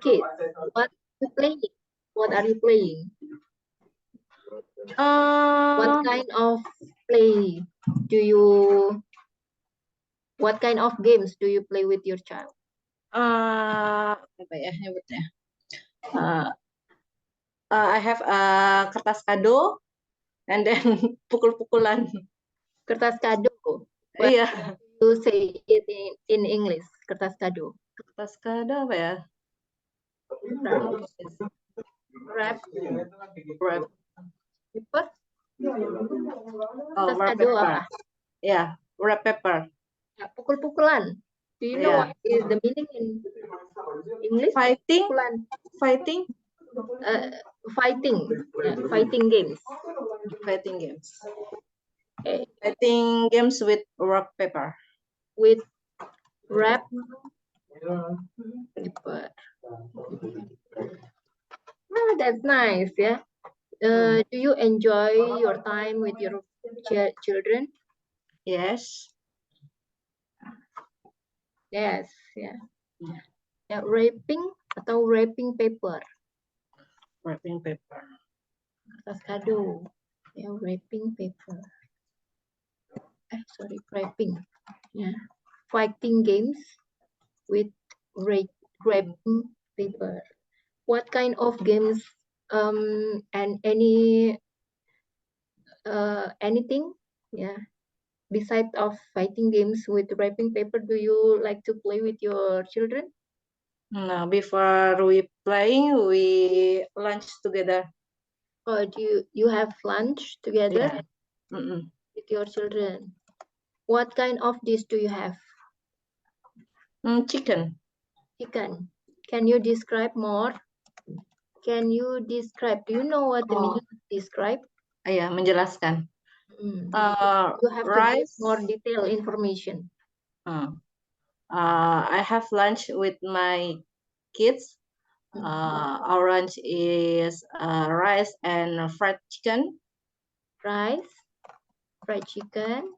kids, what you playing? What are you playing? What kind of play do you? What kind of games do you play with your child? Apa ya nyebutnya? I have kertas kado, and then pukul-pukulan. Kertas kado. Iya. You say it in English. Kertas kado. Kertas kado apa ya? Wrap. Wrap. Paper. Oh, Kertas wrap kado paper. apa? Yeah, wrap paper. Ya, pukul-pukulan. Do you know what is the meaning in English? Fighting. Pukulan. Fighting. Fighting. Yeah, fighting games. Fighting games. Okay. Fighting games with rock paper. With wrap paper. Oh, that's nice. Yeah. Do you enjoy your time with your children? Yes. Yes. Yeah. Yeah. Wrapping atau wrapping paper? Wrapping paper. Kertas kado. Yeah. Wrapping paper. Sorry. Wrapping. Yeah. Fighting games with wrapping paper. What kind of games and anything, yeah, besides of fighting games with wrapping paper, do you like to play with your children? No, before we playing, we lunch together. Or do you have lunch together with your children? What kind of dish do you have? Chicken. Chicken. Can you describe more? Can you describe? Do you know what the meaning of describe? Iya, menjelaskan. You have rice. to give more detailed information. I have lunch with my kids. Our lunch is rice and fried chicken. Rice, fried chicken,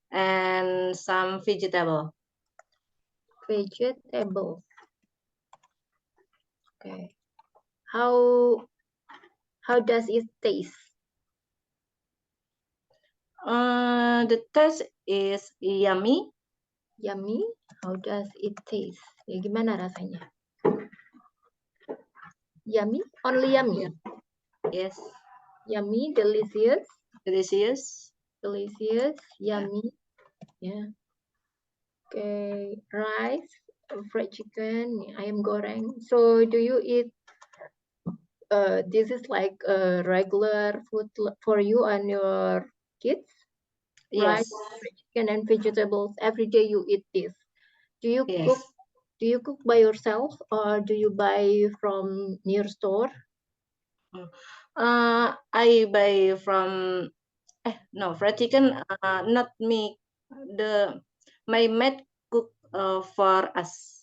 and some vegetable. Vegetables. Okay. How does it taste? The taste is yummy. Yummy. How does it taste? Ya, gimana rasanya? Yummy? Only yummy? Yes. Yummy, delicious. Delicious. Delicious, yummy. Yeah. Okay. Rice, fried chicken, ayam goreng. So do you eat? This is like a regular food for you and your kids? Yes. Rice, fried chicken, and vegetables. Every day you eat this. Do you cook? Do you cook by yourself or do you buy from near store? I buy from fried chicken. Not me. My maid cook for us.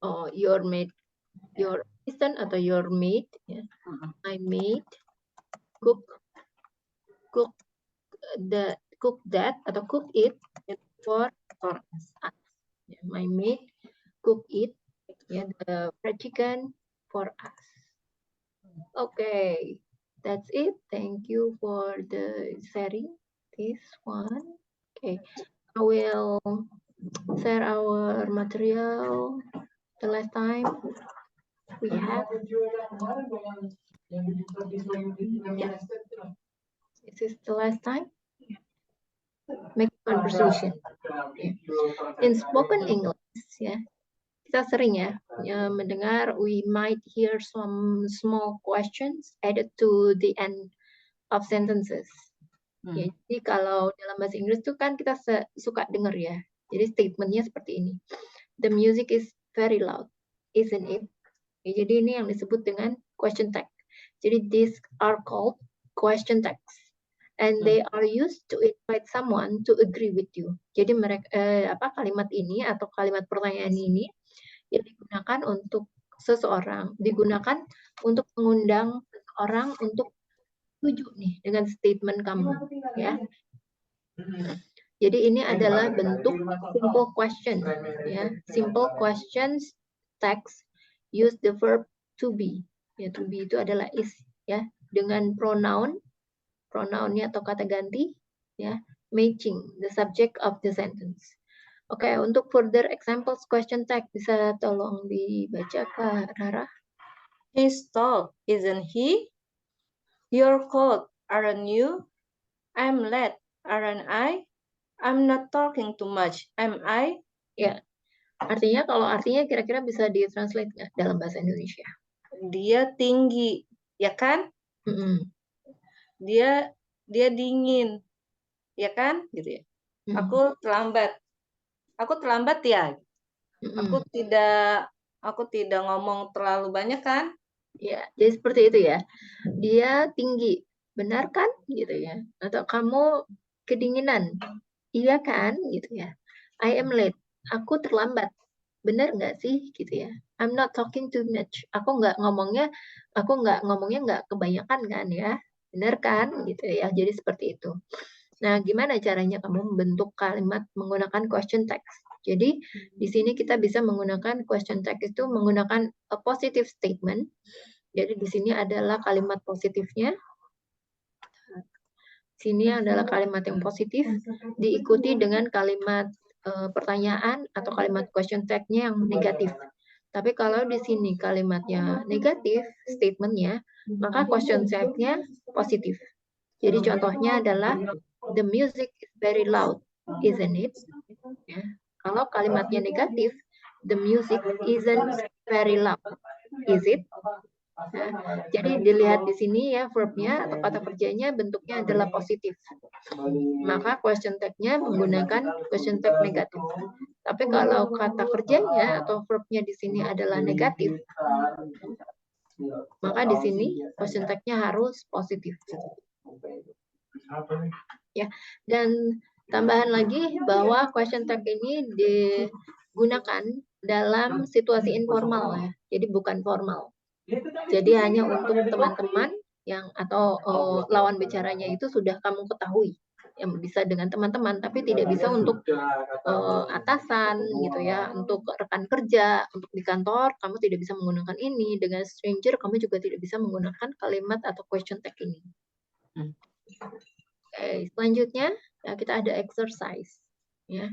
Oh, your maid, your assistant atau your maid? Yeah. My maid cook that atau cook it for us. Yeah, my maid cook it. Yeah, the fried chicken for us. Okay, that's it. Thank you for the sharing this one. Okay, I will share our material the last time we have. Yeah. This is the last time. Make conversation. In spoken English, ya. Kita sering ya mendengar we might hear some small questions added to the end of sentences. Ya, jadi kalau dalam bahasa Inggris tuh kan kita suka dengar ya. Jadi statementnya seperti ini. The music is very loud, isn't it? Ya, jadi ini yang disebut dengan question tag. Jadi these are called question tags. And they are used to invite someone to agree with you. Jadi mereka kalimat ini atau kalimat pertanyaan ini yang digunakan untuk seseorang, digunakan untuk mengundang seseorang untuk setuju nih dengan statement kamu, ya. Jadi ini adalah bentuk simple question, ya. Simple questions text, use the verb to be. Ya, to be itu adalah is, ya, dengan pronounnya atau kata ganti, ya, matching the subject of the sentence. Oke, untuk further examples question tag bisa tolong dibaca Kak Rara. He's tall, isn't he? You're cold, aren't you? I'm late, aren't I? I'm not talking too much, am I? Ya, artinya kalau artinya kira-kira bisa ditranslate nggak dalam bahasa Indonesia? Dia tinggi, ya kan? Mm-mm. Dia dingin, ya kan? Gitu ya. Mm-mm. Aku terlambat ya. Mm-mm. Aku tidak ngomong terlalu banyak kan? Ya, jadi seperti itu ya. Dia tinggi, benar kan? Gitu ya. Atau kamu kedinginan, iya kan? Gitu ya. I am late, aku terlambat, benar nggak sih? Gitu ya. I'm not talking too much. Aku nggak ngomongnya nggak kebanyakan kan ya? Benar kan? Gitu ya. Jadi seperti itu. Nah, gimana caranya kamu membentuk kalimat menggunakan question text? Jadi, di sini kita bisa menggunakan question text itu menggunakan a positive statement. Jadi, di sini adalah kalimat positifnya. Sini adalah kalimat yang positif, diikuti dengan kalimat pertanyaan atau kalimat question tag-nya yang negatif. Tapi kalau di sini kalimatnya negatif, statement-nya, maka question tag-nya positif. Jadi contohnya adalah the music is very loud, isn't it? Ya. Kalau kalimatnya negatif, the music isn't very loud, is it? Nah, jadi dilihat di sini ya verbnya atau kata kerjanya bentuknya adalah positif. Maka question tag-nya menggunakan question tag negatif. Tapi kalau kata kerjanya atau verbnya di sini adalah negatif, maka di sini question tag-nya harus positif. Ya, dan tambahan lagi bahwa question tag ini digunakan dalam situasi informal ya, jadi bukan formal. Jadi hanya untuk teman-teman yang atau lawan bicaranya itu sudah kamu ketahui, yang bisa dengan teman-teman, tapi tidak bisa untuk atasan gitu ya, untuk rekan kerja, untuk di kantor kamu tidak bisa menggunakan ini, dengan stranger kamu juga tidak bisa menggunakan kalimat atau question tag ini. Oke, selanjutnya ya, kita ada exercise ya.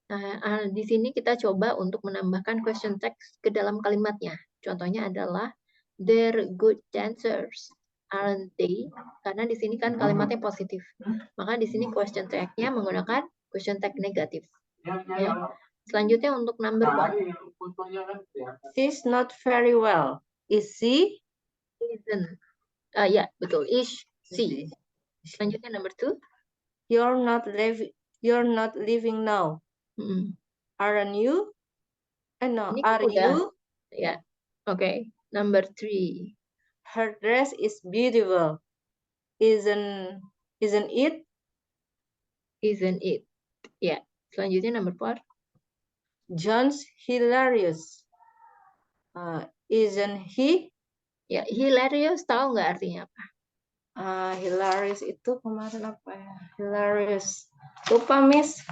Nah, di sini kita coba untuk menambahkan question text ke dalam kalimatnya. Contohnya adalah they're good dancers, aren't they? Karena di sini kan kalimatnya positif. Maka di sini question tag-nya menggunakan question tag negatif. Ya. Selanjutnya untuk number 1. She's not very well, is she? Isn't. Ya, betul. Is she. Selanjutnya number 2. You're not living now. Aren't you? No, Ini are udah. you? Ya. Oke. Number 3. Her dress is beautiful. Isn't it? Isn't it? Ya. Selanjutnya number 4. John's hilarious. Isn't he? Ya, hilarious tahu nggak artinya apa? Hilarious itu kemarin apa ya? Hilarious. Lupa, Miss.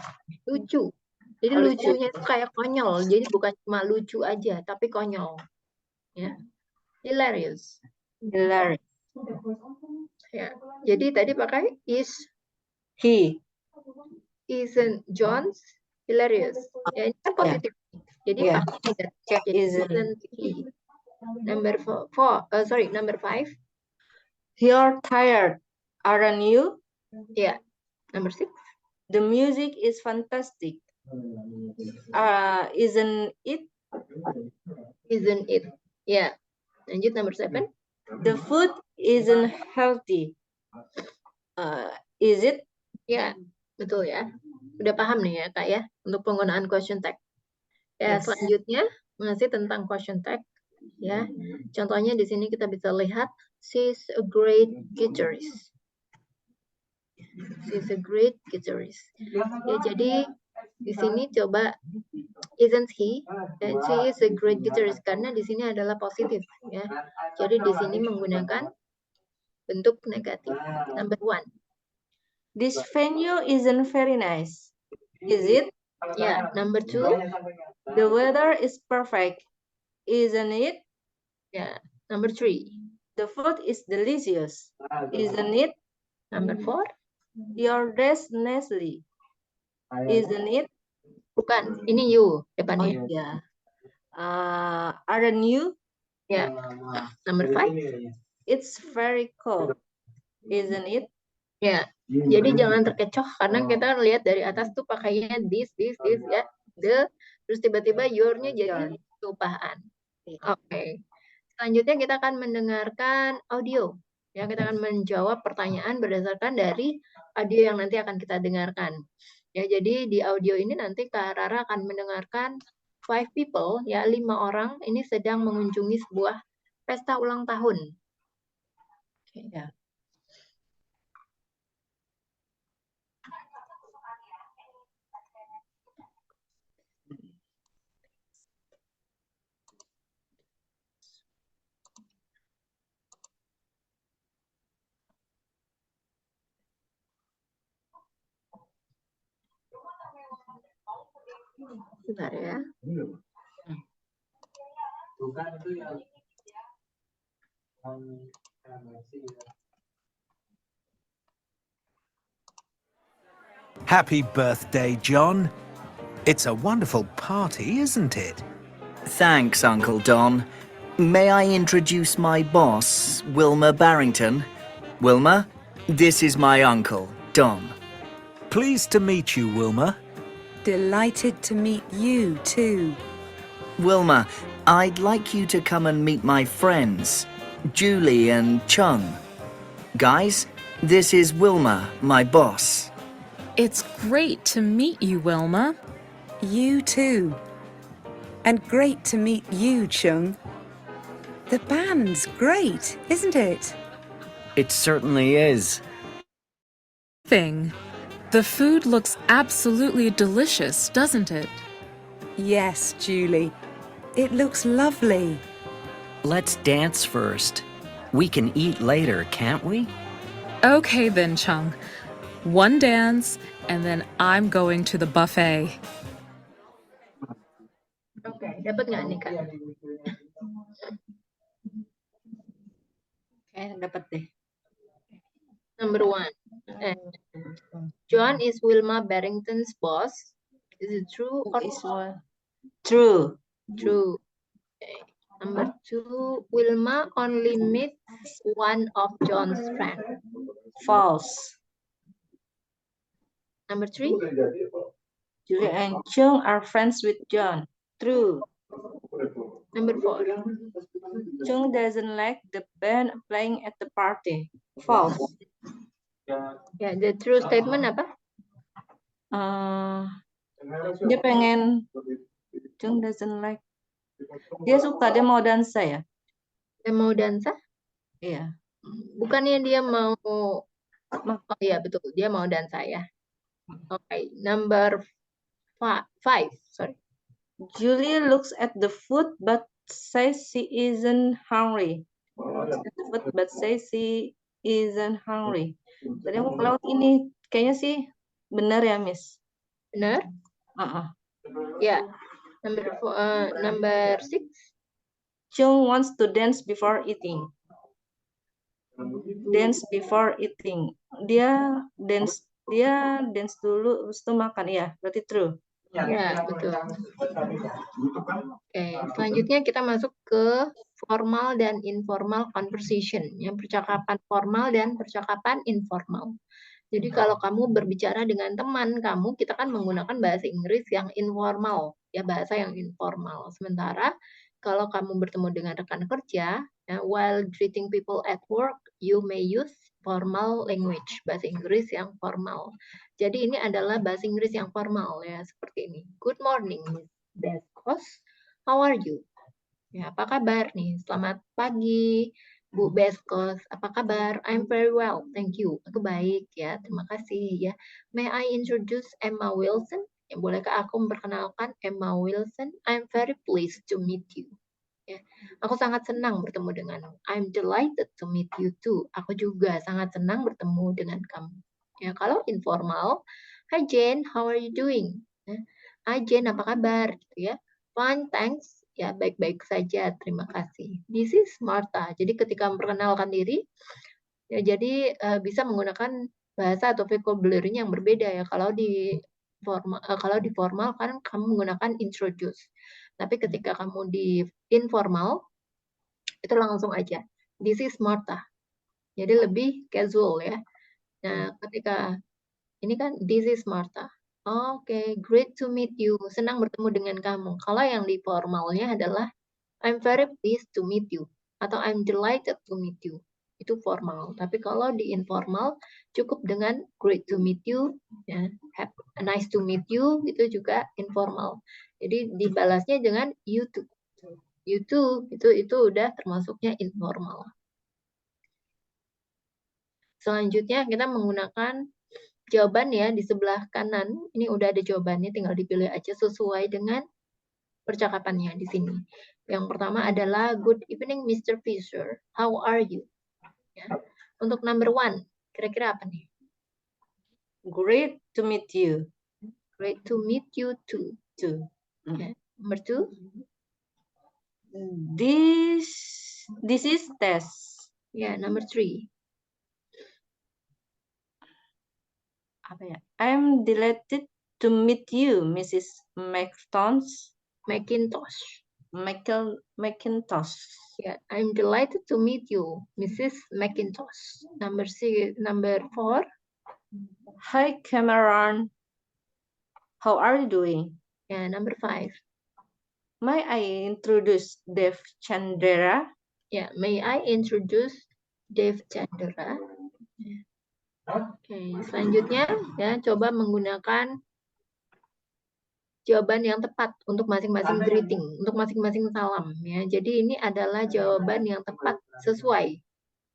Lucu. Jadi lucunya itu kayak konyol. Jadi bukan cuma lucu aja, tapi konyol. Ya. Hilarious. Hilarious. Ya. Jadi tadi pakai is. He. Isn't John's hilarious. Ya, ini kan positif. Jadi pakai negatif. Jadi isn't he. Number 5. You're tired, aren't you? Ya. Number 6. The music is fantastic. Isn't it? Isn't it? Ya. Lanjut number 7. The food isn't healthy. Is it? Ya, betul ya. Udah paham nih ya, Kak ya, untuk penggunaan question tag. Ya, yes. Selanjutnya masih tentang question tag ya. Contohnya di sini kita bisa lihat she's a great guitarist. She's a great guitarist. Ya, jadi di sini coba isn't he? Dan she is a great guitarist karena di sini adalah positif ya. Jadi di sini menggunakan bentuk negatif. Number 1. This venue isn't very nice, is it? Yeah, number 2. The weather is perfect, isn't it? Yeah. Number 3. The food is delicious, isn't it? Number 4. Your dress nicely, isn't it? Bukan, ini you Oh depannya. yeah. Aren't you? Ya. Number 5. It's very cold, isn't it? Ya. Jadi jangan terkecoh karena kita lihat dari atas tuh pakainya this ya. The, terus tiba-tiba your-nya jadi kelupaan. Oke. Selanjutnya kita akan mendengarkan audio. Ya, kita akan menjawab pertanyaan berdasarkan dari audio yang nanti akan kita dengarkan. Ya, jadi di audio ini nanti Kak Rara akan mendengarkan 5 people, ya 5 orang ini sedang mengunjungi sebuah pesta ulang tahun. Oke, ya. Bentar ya. Happy birthday, John. It's a wonderful party, isn't it? Thanks, Uncle Don. May I introduce my boss, Wilma Barrington? Wilma, this is my uncle, Don. Pleased to meet you, Wilma. Delighted to meet you too. Wilma, I'd like you to come and meet my friends, Julie and Chung. Guys, this is Wilma, my boss. It's great to meet you, Wilma. You too. And great to meet you, Chung. The band's great, isn't it? It certainly is. The food looks absolutely delicious, doesn't it? Yes, Julie. It looks lovely. Let's dance first. We can eat later, can't we? Okay then, Chung. One dance, and then I'm going to the buffet. Oke, dapat nggak nih Kak? Oke, dapat deh. Number 1. John is Wilma Barrington's boss. Is it true or false? True. True. Okay. Number 2, Wilma only meets one of John's friends. False. Number 3, Julie and Chung are friends with John. True. number 4, Chung doesn't like the band playing at the party. False. ya, the true statement apa? Dia pengen, Chung doesn't like. Dia suka, dia mau dansa ya? Dia mau dansa? Iya. Bukannya dia mau, oh iya betul, dia mau dansa ya. Oke, number 5, sorry. Julie looks at the food but says she isn't hungry. Looks at the food but says she isn't hungry. Tadi aku ke laut ini, kayaknya sih benar ya, Miss? Benar? Ya. Number 6. Chung wants to dance before eating. Dance before eating. Dia dance dulu, habis itu makan. Iya, berarti true. Ya, betul. Oke, selanjutnya kita masuk ke formal dan informal conversation. Ya, percakapan formal dan percakapan informal. Jadi kalau kamu berbicara dengan teman kamu, kita kan menggunakan bahasa Inggris yang informal, ya bahasa yang informal. Sementara kalau kamu bertemu dengan rekan kerja, ya, while greeting people at work, you may use formal language, bahasa Inggris yang formal. Jadi ini adalah bahasa Inggris yang formal ya, seperti ini. Good morning, Miss Beskos. How are you? Ya, apa kabar nih? Selamat pagi, Bu Beskos. Apa kabar? I'm very well, thank you. Aku baik ya, terima kasih ya. May I introduce Emma Wilson? Ya, bolehkah aku memperkenalkan Emma Wilson? I'm very pleased to meet you. Ya, aku sangat senang bertemu denganmu. I'm delighted to meet you too. Aku juga sangat senang bertemu dengan kamu. Ya, kalau informal, hi Jane, how are you doing? Ya, hi Jane, apa kabar? Gitu ya. Fine, thanks. ya baik-baik saja, terima kasih. This is Martha. Jadi ketika memperkenalkan diri, ya jadi bisa menggunakan bahasa atau vocabulary yang berbeda ya. Kalau di formal kan kamu menggunakan introduce. Tapi ketika kamu di informal itu langsung aja. This is Martha. Jadi lebih casual ya. Nah, ketika ini kan this is Martha. Oke, great to meet you. Senang bertemu dengan kamu. Kalau yang di formalnya adalah I'm very pleased to meet you atau I'm delighted to meet you. Itu formal. Tapi kalau di informal cukup dengan great to meet you, ya, nice to meet you, itu juga informal. Jadi dibalasnya dengan you too. You too, itu udah termasuknya informal. Selanjutnya kita menggunakan jawaban ya di sebelah kanan. Ini udah ada jawabannya, tinggal dipilih aja sesuai dengan percakapannya di sini. Yang pertama adalah good evening Mr. Fisher, how are you? Ya. Untuk number 1, kira-kira apa nih? Great to meet you. Great to meet you too. Ya. Number 2, This is Tess. ya. Number 3, Apa ya? I'm delighted to meet you, Mrs. Macintosh. McIntosh. Ya, I'm delighted to meet you, Mrs. Macintosh. Number 4, Hi, Cameron. How are you doing? ya. Number 5, May I introduce Dev Chandra? ya. May I introduce Dev Chandra? Oke, selanjutnya ya coba menggunakan jawaban yang tepat untuk masing-masing greeting, untuk masing-masing salam ya. Jadi ini adalah jawaban yang tepat sesuai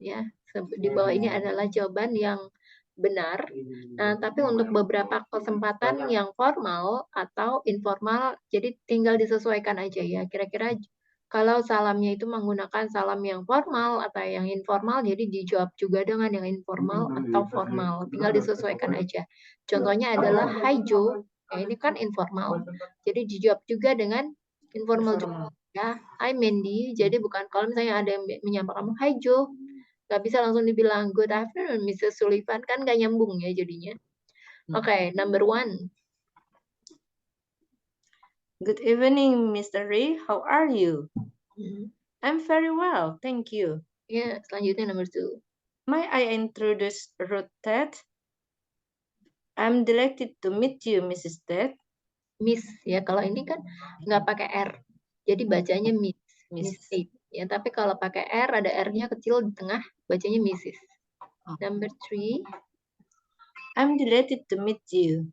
ya. Di bawah ini adalah jawaban yang benar. Nah, tapi untuk beberapa kesempatan yang formal atau informal, jadi tinggal disesuaikan aja ya. Kira-kira kalau salamnya itu menggunakan salam yang formal atau yang informal, jadi dijawab juga dengan yang informal atau formal. Tinggal disesuaikan aja. Contohnya adalah Hi Joe. Ya, ini kan informal. Jadi dijawab juga dengan informal juga. Ya, Hi Mandy. Jadi bukan kalau misalnya ada yang menyapa kamu Hi Joe, nggak bisa langsung dibilang good afternoon Mrs. Sullivan, kan nggak nyambung ya jadinya. Oke, number 1. Good evening, Mr. Ray. How are you? I'm very well, thank you. Ya, selanjutnya number 2. May I introduce Ruth Ted? I'm delighted to meet you, Mrs. Ted. Miss ya, kalau ini kan nggak pakai R, jadi bacanya Miss. Miss Tate. Ya, tapi kalau pakai R ada R-nya kecil di tengah, bacanya Mrs. Number 3. I'm delighted to meet you.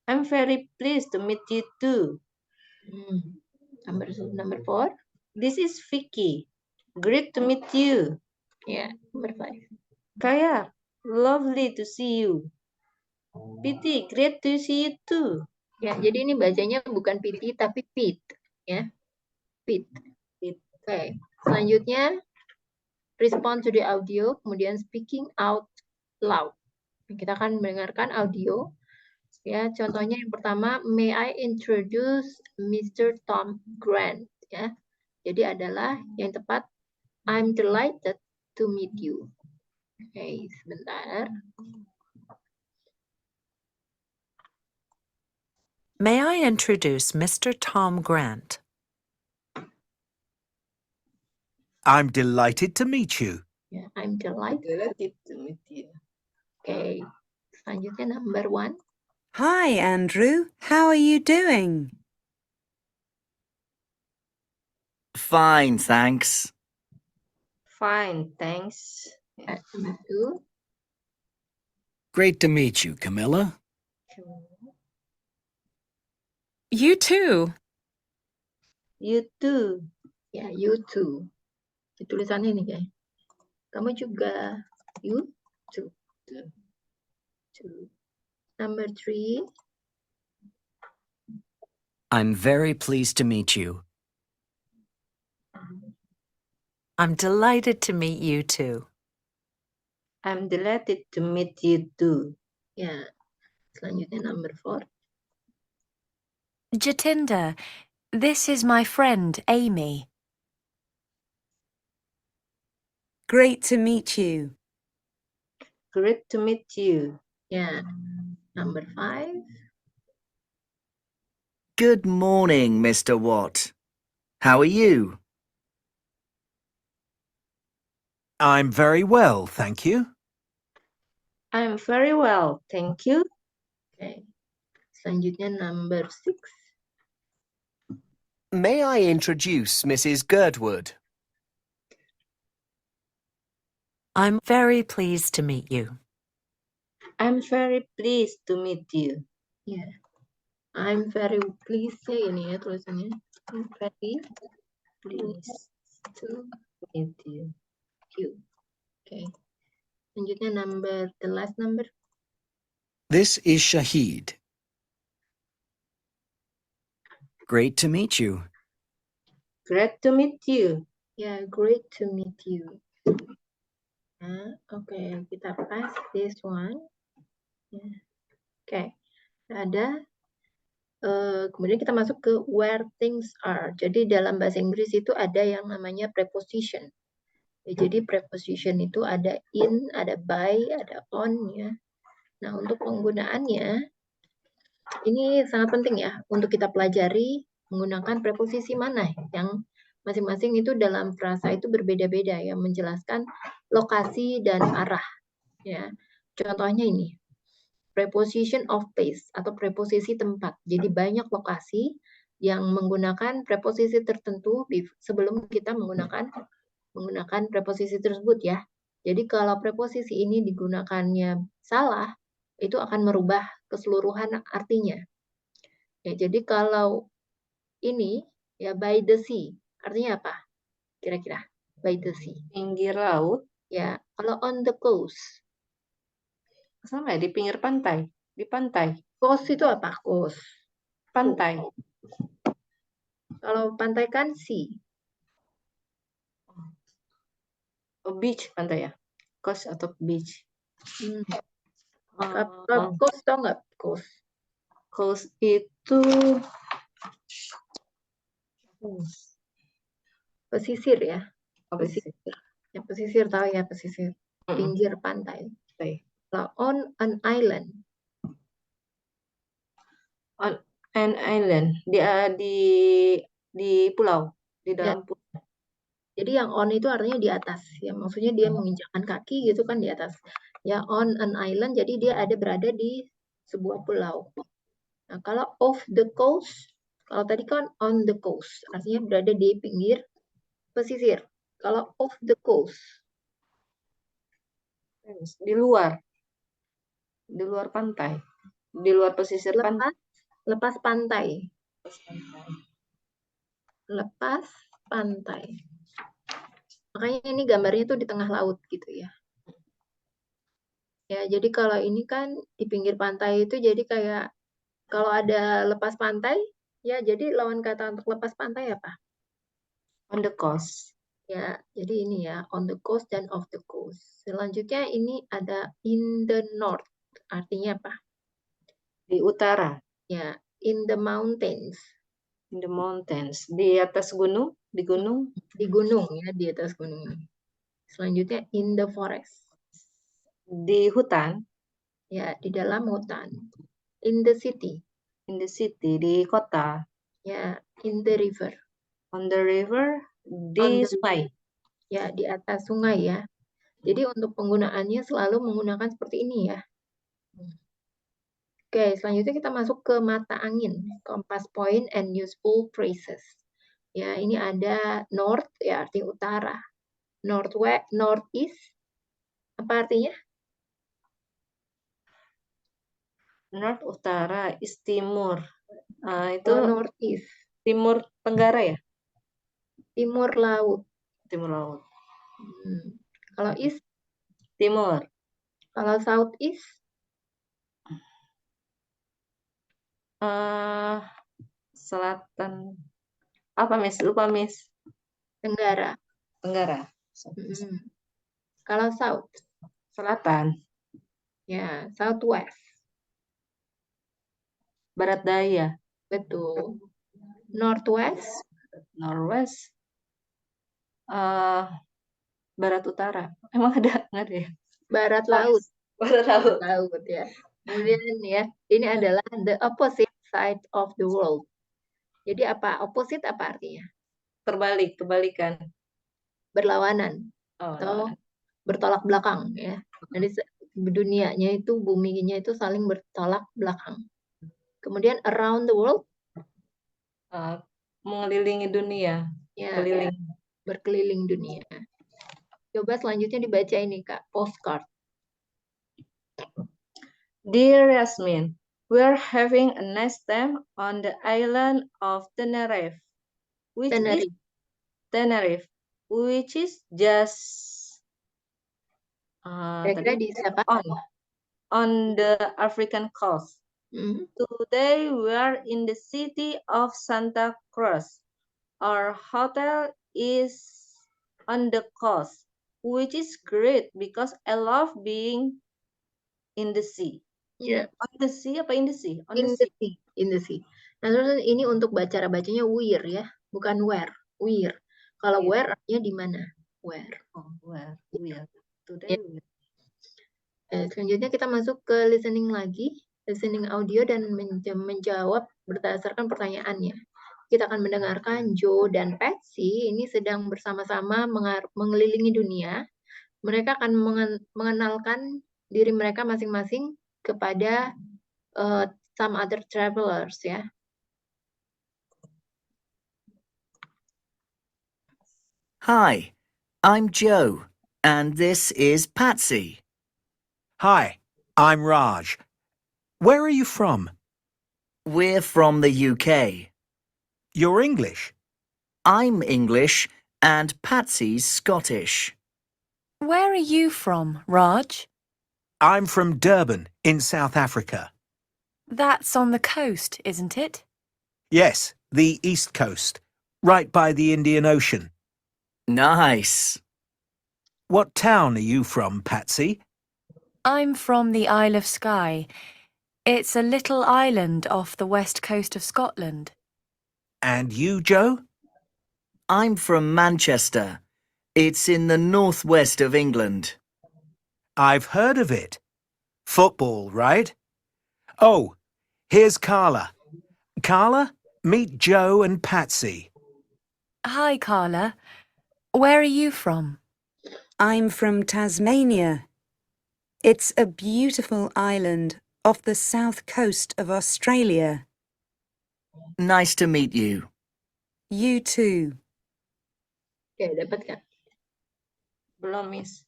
I'm very pleased to meet you too. Number 4. This is Vicky. Great to meet you. Ya, number 5. Kaya, lovely to see you. Piti, great to see you too. Ya, jadi ini bacanya bukan Piti tapi Pit, ya. Pit. Oke, selanjutnya respond to the audio, kemudian speaking out loud. Kita akan mendengarkan audio. Ya, contohnya yang pertama, may I introduce Mr. Tom Grant, ya. Jadi adalah yang tepat, I'm delighted to meet you. Oke, sebentar. May I introduce Mr. Tom Grant? I'm delighted to meet you. Ya, I'm delighted to meet you. Oke, selanjutnya number 1. Hi, Andrew. How are you doing? Fine, thanks. Fine, thanks. Number 2. Great to meet you, Camilla. You too. You too. Ya, you too. Tulisannya ini guys. Kamu juga. You too. Number 3. I'm very pleased to meet you. I'm delighted to meet you too. I'm delighted to meet you too. Ya, selanjutnya number 4. Jatinder, This is my friend, Amy. Great to meet you. Great to meet you. Ya, number 5. Good morning, Mr. Watt. How are you? I'm very well, thank you. I'm very well, thank you. Oke. Selanjutnya number 6. May I introduce Mrs. Girdwood? I'm very pleased to meet you. I'm very pleased to meet you. Ya. I'm very pleased ya ini ya tulisannya. I'm very pleased to Meet you. you. Oke. Selanjutnya the last number. This is Shahid. Great to meet you. Great to meet you. Ya, great to meet you. Nah, oke, kita pass this one. Ya. Oke, ada. Kemudian kita masuk ke where things are. Jadi dalam bahasa Inggris itu ada yang namanya preposition. Ya, jadi preposition itu ada in, ada by, ada on ya. Nah, untuk penggunaannya ini sangat penting ya untuk kita pelajari menggunakan preposisi mana yang masing-masing itu dalam frasa itu berbeda-beda ya, menjelaskan lokasi dan arah ya. Contohnya ini. Preposition of place atau preposisi tempat. Jadi banyak lokasi yang menggunakan preposisi tertentu sebelum kita menggunakan preposisi tersebut ya. Jadi kalau preposisi ini digunakannya salah, itu akan merubah keseluruhan artinya. Ya, jadi kalau ini ya by the sea, artinya apa? Kira-kira by the sea. Pinggir laut. Ya, kalau on the coast. Sama ya, di pinggir pantai. Di pantai. Coast itu apa? Coast. Pantai. Kalau pantai kan sea. Oh, beach pantai ya. Coast atau beach. Coast tau nggak? Coast. Coast itu Pesisir ya. apa sih? Ya, pesisir tahu ya, pesisir. Pinggir pantai. Kalau on an island. On an island. Di pulau. Di dalam pulau. Jadi yang on itu artinya di atas. Ya, maksudnya dia menginjakkan kaki gitu kan di atas. Ya, on an island, jadi dia berada di sebuah pulau. Nah, kalau off the coast, kalau tadi kan on the coast, artinya berada di pinggir pesisir. Kalau off the coast, di luar pantai, di luar pesisir pantai. Lepas pantai. Lepas pantai. Makanya ini gambarnya tuh di tengah laut gitu ya. Ya, jadi kalau ini kan di pinggir pantai itu jadi kayak kalau ada lepas pantai, ya jadi lawan kata untuk lepas pantai apa? On the coast. Ya, jadi ini ya, on the coast dan off the coast. Selanjutnya ini ada in the north. Artinya apa? Di utara. Ya, in the mountains. In the mountains. Di atas gunung. Di gunung. Di gunung ya, di atas gunung. Selanjutnya in the forest. Di hutan. Ya, di dalam hutan. In the city. In the city. Di kota. Ya, in the river. On the river. Di sungai. Ya, di atas sungai ya. Jadi untuk penggunaannya selalu menggunakan seperti ini ya. Oke, selanjutnya kita masuk ke mata angin, compass point and useful phrases. Ya, ini ada north, ya arti utara. Northwest, northeast, apa artinya? North utara, east timur. Itu Northeast. Timur tenggara ya? Timur laut. Timur laut. Kalau east? Timur. Kalau southeast? Selatan. Apa, Miss? Lupa, Miss. Tenggara. Tenggara. Kalau south? Selatan. Ya, southwest. Barat daya. Betul. Northwest. Northwest, barat utara. Emang ada? Nggak ada ya? Barat laut. Barat laut. Laut ya. Kemudian ya, ini adalah the opposite side of the world. Jadi apa? Opposite apa artinya? Terbalik, kebalikan. Berlawanan Oh, atau bertolak belakang ya. Jadi dunianya itu, buminya itu saling bertolak belakang. Kemudian around the world, mengelilingi dunia. ya, Keliling. berkeliling dunia. Coba selanjutnya dibaca ini Kak, postcard. Dear Yasmin, we're having a nice time on the island of Tenerife, which is just Kira-kira di siapa? on the African coast. Today we are in the city of Santa Cruz. Our hotel is on the coast, which is great because I love being in the sea. Yeah. On the sea apa in the sea? In the sea. Nah, terus ini untuk cara bacanya we're ya, bukan where. We're. Kalau where artinya di mana? Where. Oh, where. We're. Today we're. Selanjutnya kita masuk ke listening lagi, listening audio dan menjawab berdasarkan pertanyaannya. Kita akan mendengarkan Joe dan Patsy ini sedang bersama-sama mengelilingi dunia. Mereka akan mengenalkan diri mereka masing-masing kepada some other travelers ya. Hi, I'm Joe, and this is Patsy. Hi, I'm Raj. Where are you from? We're from the UK. You're English. I'm English, and Patsy's Scottish. Where are you from, Raj? I'm from Durban in South Africa. That's on the coast, isn't it? Yes, the East Coast, right by the Indian Ocean. Nice. What town are you from, Patsy? I'm from the Isle of Skye. It's a little island off the west coast of Scotland. And you, Joe? I'm from Manchester. It's in the northwest of England. I've heard of it. Football, right? Oh, here's Carla. Carla, meet Joe and Patsy. Hi, Carla. Where are you from? I'm from Tasmania. It's a beautiful island off the south coast of Australia. Nice to meet you. You too. Oke, dapat Kak? Belum, Miss.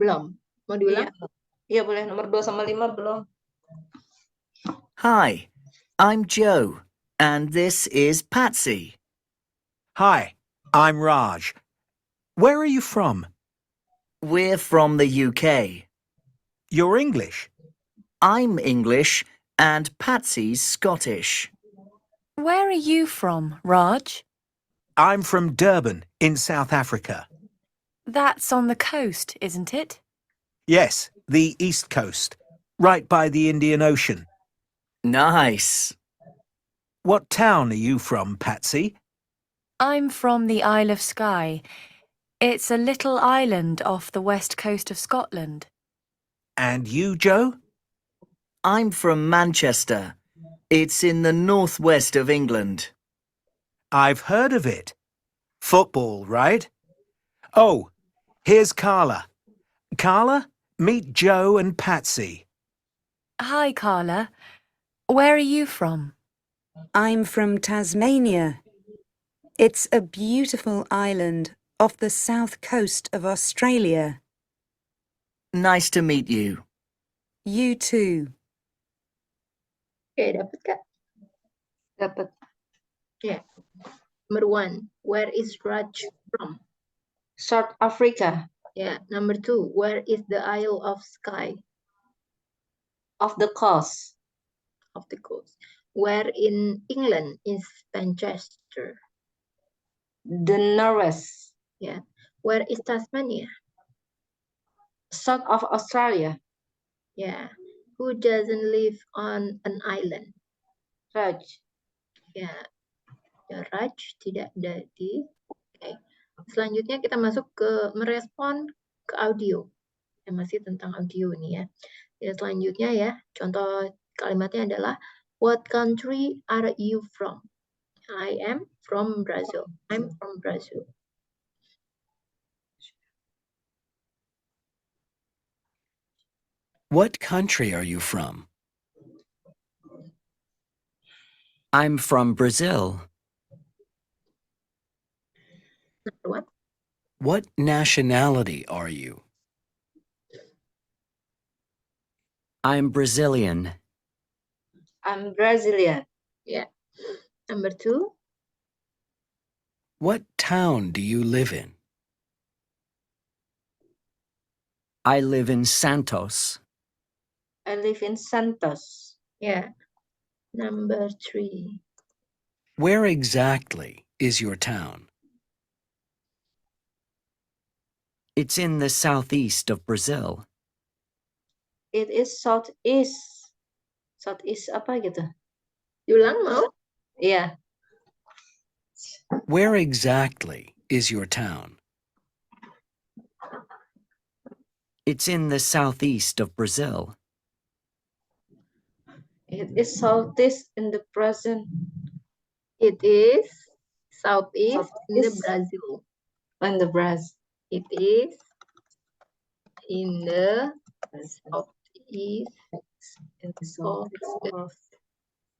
Belum. Mau diulang? Iya, boleh. Nomor 2 sama 5 belum. Hi, I'm Joe, and this is Patsy. Hi, I'm Raj. Where are you from? We're from the UK. You're English. I'm English, and Patsy's Scottish. Where are you from, Raj? I'm from Durban in South Africa. That's on the coast, isn't it? Yes, the East Coast, right by the Indian Ocean. Nice. What town are you from, Patsy? I'm from the Isle of Skye. It's a little island off the west coast of Scotland. And you, Joe? I'm from Manchester. It's in the northwest of England. I've heard of it. Football, right? Oh, here's Carla. Carla, meet Joe and Patsy. Hi, Carla. Where are you from? I'm from Tasmania. It's a beautiful island off the south coast of Australia. Nice to meet you. You too. Oke, dapat Kak? Dapat. Ya. Number 1, where is Raj from? South Africa. Ya. Number 2, where is the Isle of Skye? Off the coast. Of the coast. Where in England is Manchester? The northwest. Ya. Where is Tasmania? South of Australia. Ya. Who doesn't live on an island? Raj. Ya. Raj tidak ada di. Oke. Selanjutnya kita masuk ke merespon ke audio. Masih tentang audio ini ya. Selanjutnya ya, contoh kalimatnya adalah what country are you from? I am from Brazil. I'm from Brazil. What country are you from? I'm from Brazil. Number one. What nationality are you? I'm Brazilian. I'm Brazilian. Yeah. Number two. What town do you live in? I live in Santos. I live in Santos. Yeah. Number three. Where exactly is your town? It's in the southeast of Brazil. It is southeast. Southeast apa gitu? Diulang mau? Iya. Where exactly is your town? It's in the southeast of Brazil. It is southeast in the present. It is southeast in the Southeast. Brazil. In the Brazil. It is in the southeast In the of southeast the of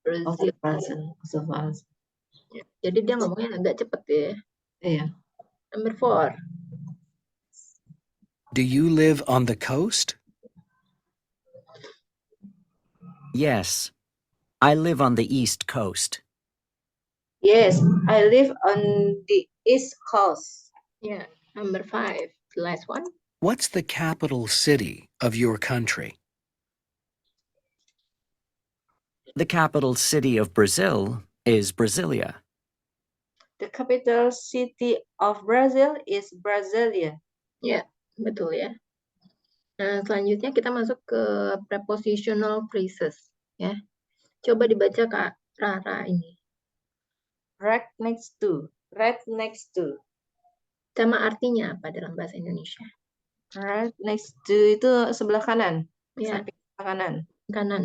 Brazil. the Brazil. Of us. Ya, jadi dia ngomongnya agak cepet ya. Iya. Number four. Do you live on the coast? Yes, I live on the east coast. Yes, I live on the east coast. Yeah. Number five. The last one. What's the capital city of your country? The capital city of Brazil is Brasilia. The capital city of Brazil is Brasilia. Ya, betul ya. Nah, selanjutnya kita masuk ke prepositional phrases ya. Coba dibaca Kak Rara ini. Right next to. Right next to. Sama artinya apa dalam bahasa Indonesia? Right next to itu sebelah kanan. Ya, Samping sebelah kanan. kanan.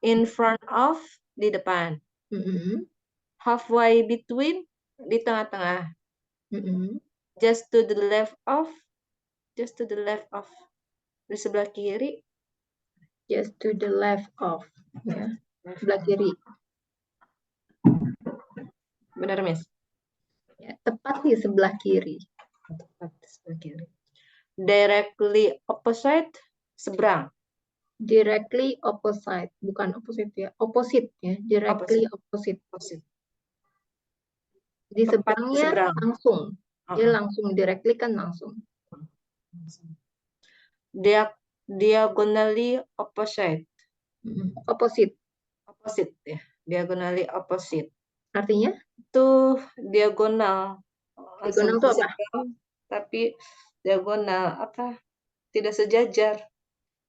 In front of, di depan. Mm-mm. Halfway between, di tengah-tengah. Mm-mm. Just to the left of, just to the left of. Di sebelah kiri. Just to the left of. Ya, sebelah kiri. Benar, Miss? Ya, tepat di sebelah kiri. Tepat di sebelah kiri. Directly opposite, seberang. Directly opposite, bukan opposite ya, opposite ya, directly opposite. Di Tepat seberangnya seberang. langsung, dia langsung directly kan langsung. Diagonally opposite. Opposite, Opposite ya. Diagonally opposite. artinya? Itu diagonal. Diagonal itu apa? Tapi diagonal apa? Tidak sejajar.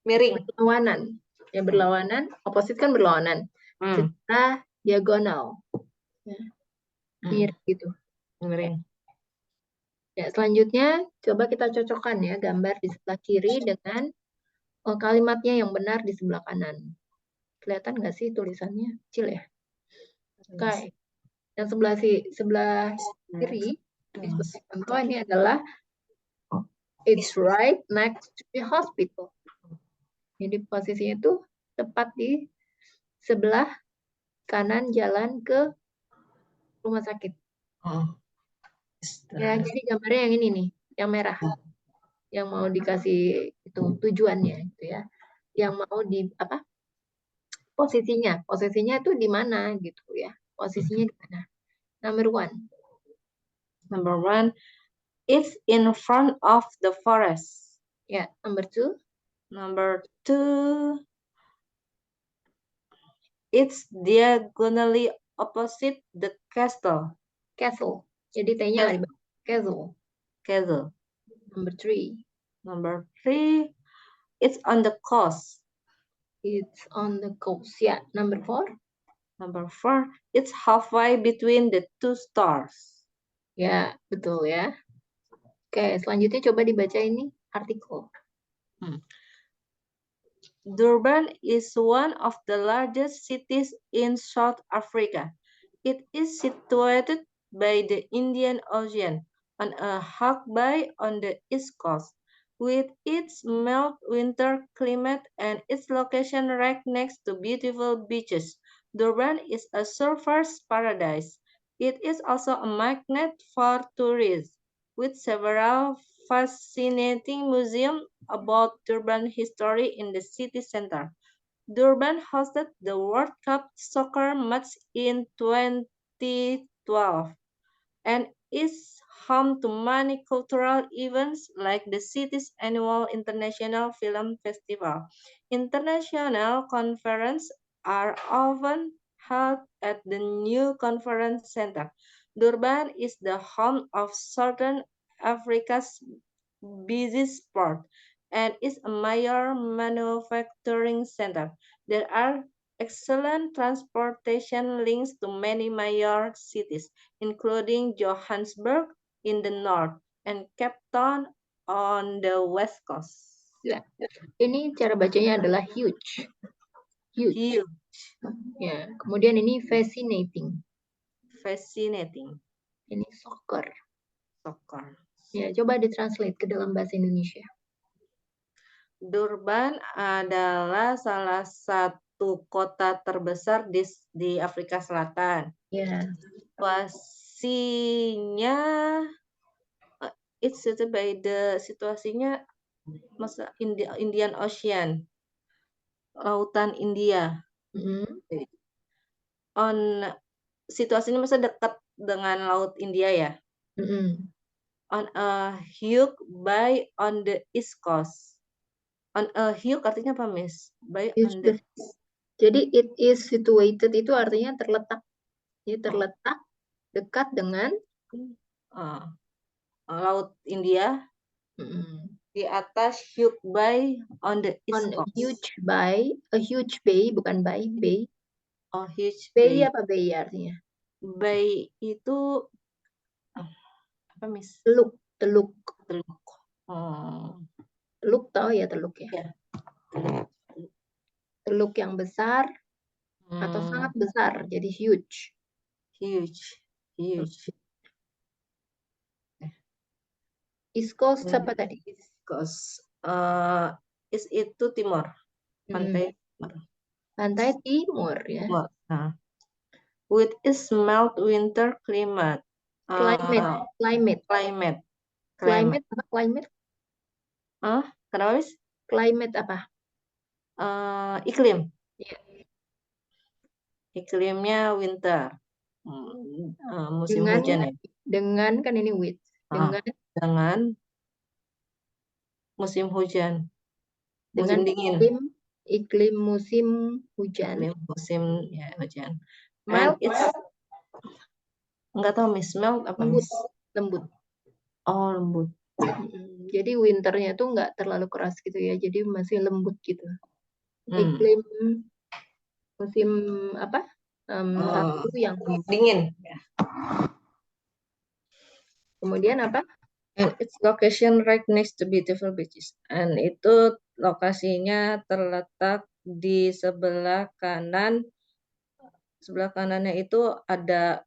Miring. Berlawanan. Ya, berlawanan. Opposite kan berlawanan. Secara diagonal. Ya. Miring gitu. Miring. Ya, selanjutnya coba kita cocokkan ya gambar di sebelah kiri dengan kalimatnya yang benar di sebelah kanan. Kelihatan nggak sih tulisannya? Kecil ya? Oke. Yang sebelah kiri di sebelah contoh ini adalah it's right next to the hospital. Jadi posisinya itu tepat di sebelah kanan jalan ke rumah sakit. Ya, jadi gambarnya yang ini nih, yang merah. Yang mau dikasih itu tujuannya gitu ya. Yang mau di apa? Posisinya itu di mana gitu ya. Posisinya di mana? Number one. Number one, it's in front of the forest. Ya, number two. Number two, it's diagonally opposite the castle. Castle. Jadi T-nya nggak dibaca. Castle. Castle. Number three. Number three, it's on the coast. It's on the coast. Ya, number four. Number 4, it's halfway between the two stars. Ya, betul ya. Oke, selanjutnya coba dibaca ini artikel. Durban is one of the largest cities in South Africa. It is situated by the Indian Ocean on a hog bay on the east coast. With its mild winter climate and its location right next to beautiful beaches, Durban is a surfer's paradise. It is also a magnet for tourists, with several fascinating museums about Durban history in the city center. Durban hosted the World Cup soccer match in 2012 and is home to many cultural events like the city's annual International Film Festival. International conferences are often held at the new conference center. Durban is the home of Southern Africa's busiest port and is a major manufacturing center. There are excellent transportation links to many major cities, including Johannesburg in the north and Cape Town on the west coast. Ya, ini cara bacanya adalah huge. Huge. Huge, Ya, kemudian ini fascinating. fascinating, Ini soccer. soccer. Ya, coba ditranslate ke dalam bahasa Indonesia. Durban adalah salah satu kota terbesar di Afrika Selatan. Ya, Situasinya it's situated by the situasinya masa Indian Ocean, Lautan India. Situasinya masa dekat dengan Laut India ya. On a huge bay on the east coast. On a huge artinya apa, Miss? Bay on the Jadi it is situated itu artinya terletak. Jadi terletak dekat dengan Laut India. Di atas huge bay on the east On a coast. huge bay, bukan bay. Oh, huge Bay bay. apa bay artinya? Bay itu apa, Miss? Teluk. Teluk. Teluk tahu ya teluk ya? Ya. Teluk yang besar atau sangat besar, jadi huge. Huge. East Coast apa tadi? East Coast. East itu timur. Pantai timur. Pantai timur ya. Timur. With its mild winter climate. Climate. Climate. Apa climate? Kenapa, Miss? Climate apa? Iklim. Ya. Iklimnya winter. Musim hujan ya. Dengan kan ini with. Dengan musim hujan. Musim dingin. Iklim musim hujan. Iklim musim ya, hujan. Mild, enggak tahu, Miss. Mild apa, lembut. Miss? Lembut. Oh, lembut. Jadi winternya tuh nggak terlalu keras gitu ya. Jadi masih lembut gitu. Iklim musim apa? Satu yang dingin. Kemudian apa? And its location right next to beautiful beaches. And itu lokasinya terletak di sebelah kanan. Sebelah kanannya itu ada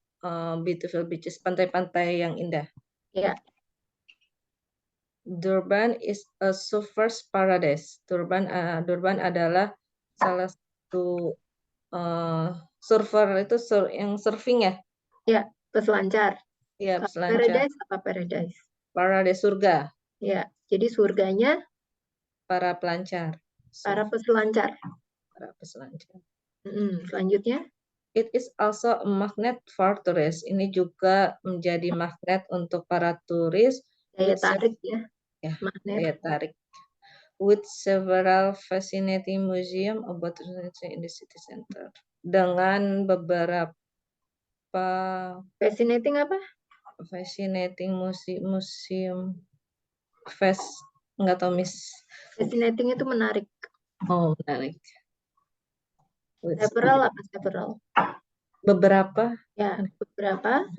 beautiful beaches, pantai-pantai yang indah. Ya. Durban is a surfer's paradise. Durban adalah salah satu surfer itu yang surfing ya? Ya, peselancar. Ya, peselancar. Paradise apa paradise? Paradise surga. Ya, jadi surganya para pelancar. Para peselancar. Para peselancar. Selanjutnya. It is also a magnet for tourists. Ini juga menjadi magnet untuk para turis. Daya tarik ya. Magnet. Daya tarik. With several fascinating museum about in the city center. Dengan beberapa fascinating apa? Fascinating museum enggak tahu, Miss. Fascinating itu menarik. Oh, menarik. Wait, Several apa several? beberapa Ya, beberapa.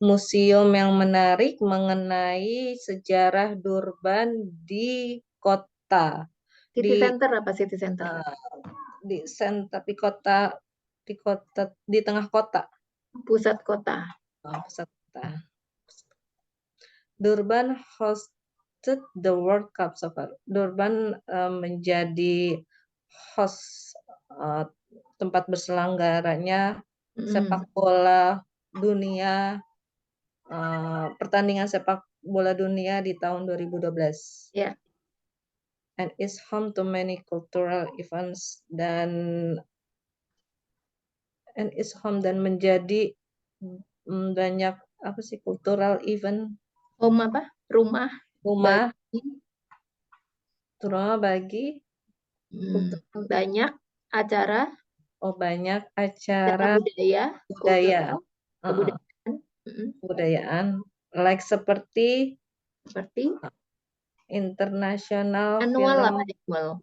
museum yang menarik mengenai sejarah Durban di kota City di center apa city center? di kota di tengah kota. Pusat kota. Pusat kota. Durban hosted the World Cup Soccer. Durban menjadi host tempat berselenggaranya sepak bola dunia, pertandingan sepak bola dunia di tahun 2012. Ya. And is home to many cultural events dan menjadi banyak apa sih cultural event. Home apa? Rumah bagi banyak acara. banyak acara budaya. Kebudayaan like seperti internasional Annual film apa? Annual.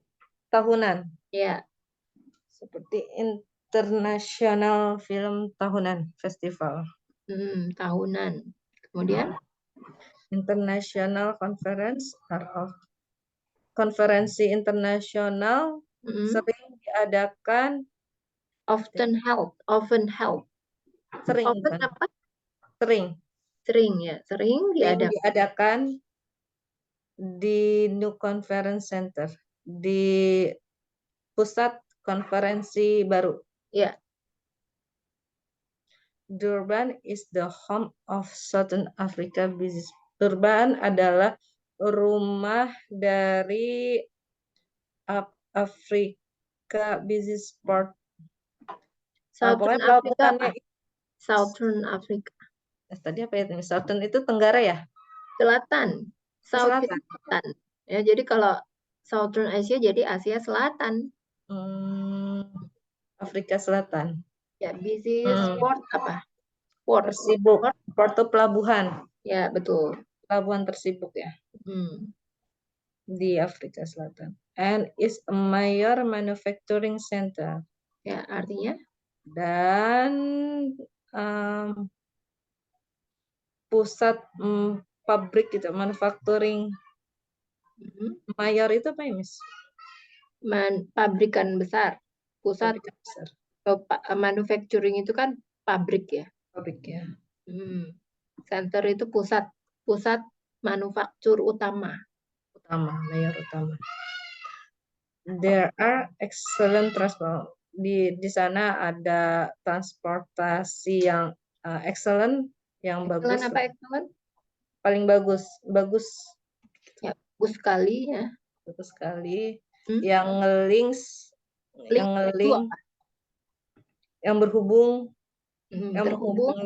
Tahunan. Ya. Seperti internasional film tahunan festival. Tahunan. Kemudian international conference atau konferensi internasional sering diadakan often held sering diadakan di New Conference Center, di pusat konferensi baru. Ya. Durban is the home of Southern Africa Business. Durban adalah rumah dari Afrika Business Port. Southern Africa apa? Southern Africa. Tadi apa ya? Southern itu tenggara ya? Selatan. Selatan. Ya, jadi kalau Southern Asia jadi Asia Selatan. Afrika Selatan. Ya, business port apa? Port. Tersibuk. Port itu pelabuhan. Ya, betul. Pelabuhan tersibuk ya. Di Afrika Selatan. And is a major manufacturing center. Ya, artinya? Dan pusat pabrik gitu, manufacturing. Mayor itu apa ya, Miss? Pabrikan besar. Pusat pabrikan besar. Manufacturing itu kan pabrik ya. Pabrik ya. Center itu pusat manufaktur utama. Mayor utama. There are excellent transport. Di sana ada transportasi yang excellent, yang bagus. Excellent apa excellent? Paling bagus. Ya, bagus sekali ya. Bagus sekali. Yang yang berhubung, terhubung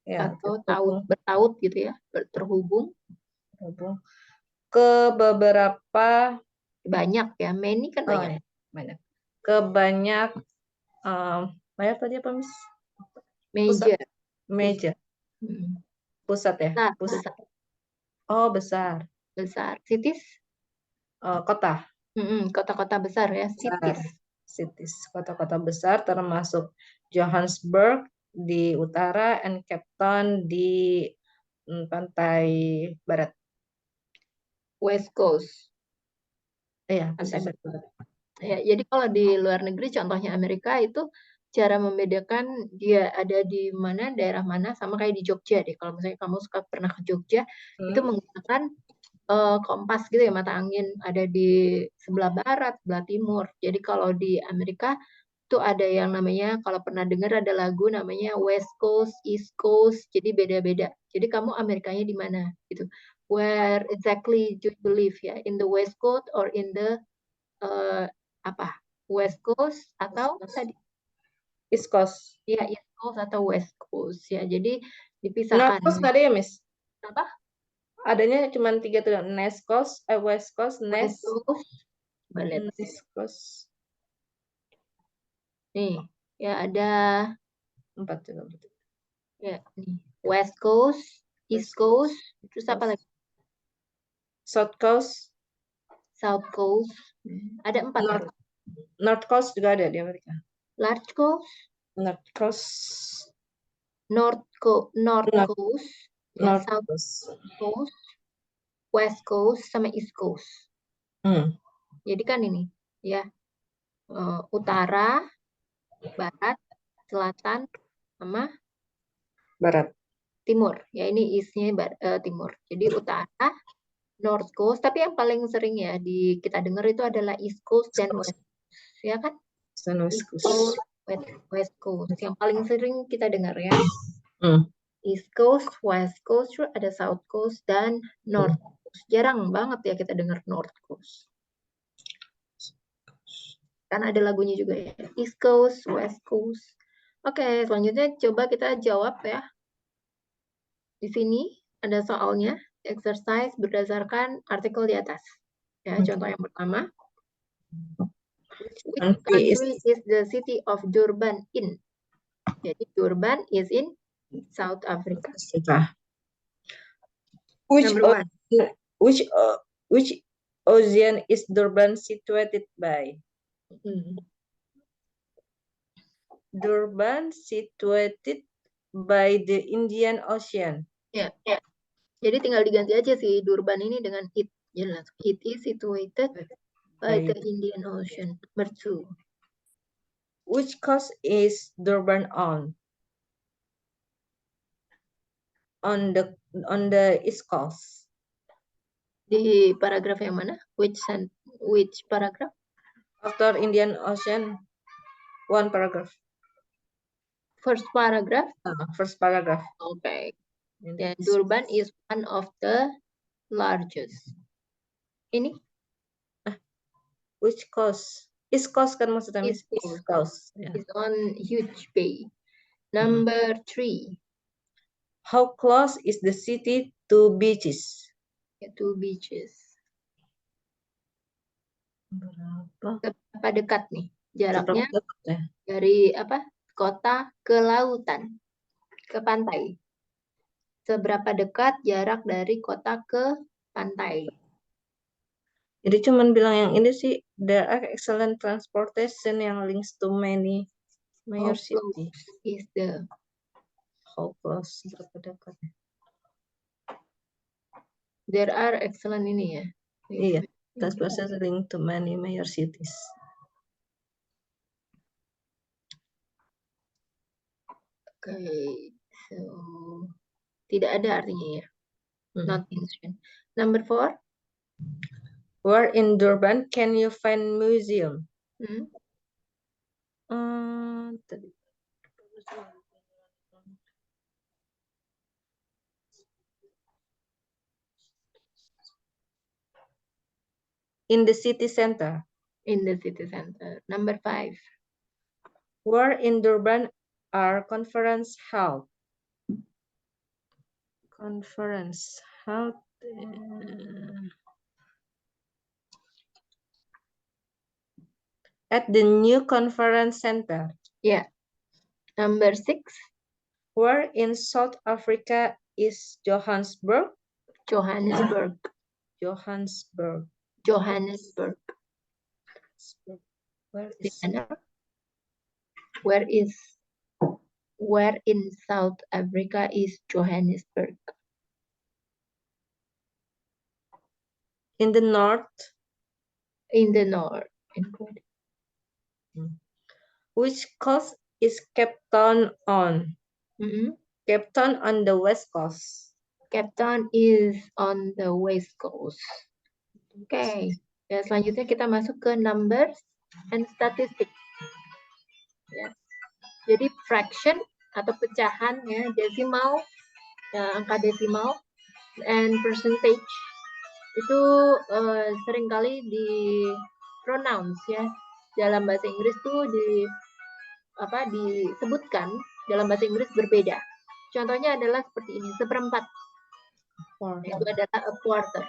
ya, atau bertaut gitu ya, terhubung ke beberapa banyak ya, many kan banyak. Ke banyak tadi apa, Miss? Meja. Pusat ya? Besar. Oh, besar. Cities? Kota. Kota-kota besar ya, cities. Kota-kota besar termasuk Johannesburg di utara and Cape Town di pantai barat. West Coast. Iya, ya, jadi kalau di luar negeri contohnya Amerika itu cara membedakan dia ada di mana, daerah mana, sama kayak di Jogja deh. Kalau misalnya kamu pernah ke Jogja, itu menggunakan kompas gitu ya, mata angin ada di sebelah barat, sebelah timur. Jadi kalau di Amerika itu ada yang namanya, kalau pernah dengar ada lagu namanya West Coast, East Coast, jadi beda-beda. Jadi kamu Amerikanya di mana gitu. Where exactly do you live ya? In the West Coast or in the West Coast atau tadi East Coast. Ya, East Coast atau West Coast ya. Jadi dipisahkan. North Coast nggak ada ya, Miss? Apa? Adanya cuma 3 tuh, West Coast, West Coast. Nih, ya ada 4 juga betul. Ya, nih. West Coast, East Coast, terus apa lagi? South Coast. South Coast. Ada 4. North Coast juga ada di Amerika. Large coast, North Coast, North North- Coast, ya, North South Coast. Coast, West Coast, sama East Coast. Hmm. Jadi kan ini, ya, utara, barat, selatan, sama Barat. timur. Ya, ini east-nya timur. Jadi utara, North Coast, tapi yang paling sering ya kita dengar itu adalah East Coast dan West Coast, ya kan? Sun West East Coast. Coast, West Coast. Yang paling sering kita dengar ya. Hmm. East Coast, West Coast, ada South Coast, dan North Coast. Jarang banget ya kita dengar North Coast. Kan ada lagunya juga ya. East Coast, West Coast. Oke, selanjutnya coba kita jawab ya. Di sini ada soalnya, exercise berdasarkan artikel di atas. Ya, contoh yang pertama. Which country is the city of Durban in? Jadi Durban is in South Africa. Which Number one. which ocean is Durban situated by? Durban situated by the Indian Ocean. Ya. Jadi tinggal diganti aja sih Durban ini dengan it. Jelas. It is situated by the Indian Ocean. Number two. Which coast is Durban on? On the East Coast. Di paragraf yang mana? Which paragraph? After Indian Ocean, one paragraph. First paragraph? First paragraph. Okay. Dan Durban is one of the largest. Ini? Which coast? East Coast kan maksudnya? East Coast. It's on huge bay. Number three. How close is the city to beaches? Two beaches. Berapa? Seberapa dekat nih jaraknya Seberapa dekat ya? dari kota ke lautan, ke pantai? Seberapa dekat jarak dari kota ke pantai? Jadi cuman bilang yang ini sih, there are excellent transportation yang links to many major city. Is the How close? Berapa dekat? There are excellent ini ya. Iya, transportation link to many major cities. Okay, so tidak ada artinya ya. Not mentioned. Number four. Where in Durban can you find museum? In the city center. In the city center. Number five. Where in Durban are conference held? Conference held. At the new conference center. Yeah. Number six. Where in South Africa is Johannesburg? Johannesburg. Johannesburg. Johannesburg. Where in South Africa is Johannesburg? In the north. In the north. Which coast is Cape Town on? Cape Town on the west coast. Cape Town is on the west coast. Okay. Ya, selanjutnya kita masuk ke numbers and statistics. Ya. Jadi fraction atau pecahan ya, decimal, ya, angka desimal, and percentage itu seringkali di pronouns ya. Dalam bahasa Inggris tuh disebutkan dalam bahasa Inggris berbeda. Contohnya adalah seperti ini, seperempat. Itu adalah a quarter.